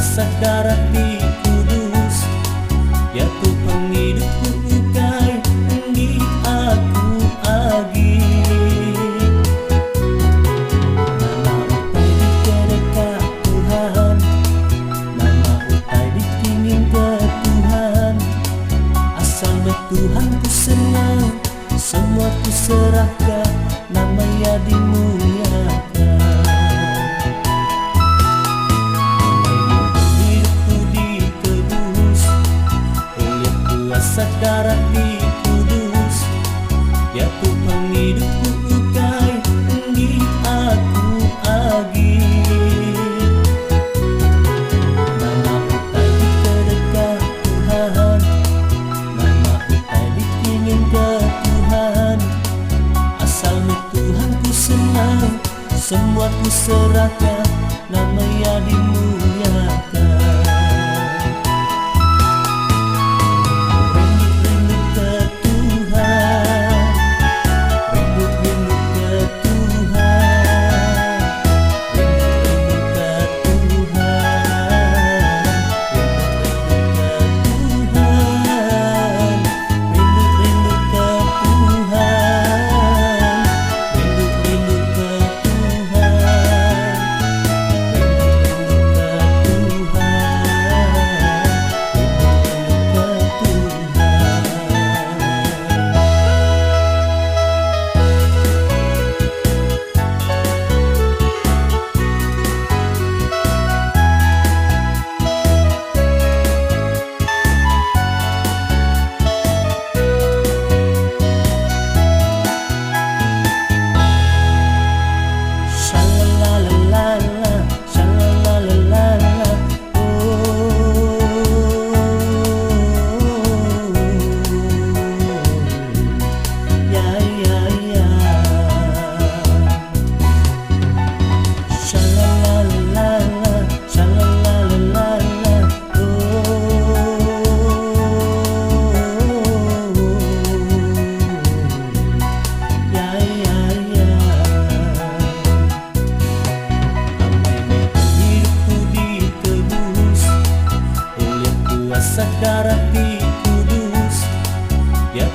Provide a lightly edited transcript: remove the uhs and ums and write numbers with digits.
kuasa darah di kudus, ya tu penghidupku ukai di aku agi. Nama utai di kedekat Tuhan, nama utai dikingin ke Tuhan. Asal Tuhan ku senang, semua ku serahkan, nama ya dimuliakan. Kuasa darah di kudus, ya tu penghidupku ukai di aku agi. Nama utai di kedekat Tuhan, nama utai dikingin ke Tuhan. Asal Tuhan ku senang, semua ku serahkan, nama ya dimuliakan. Kuasa darah di kudus, ya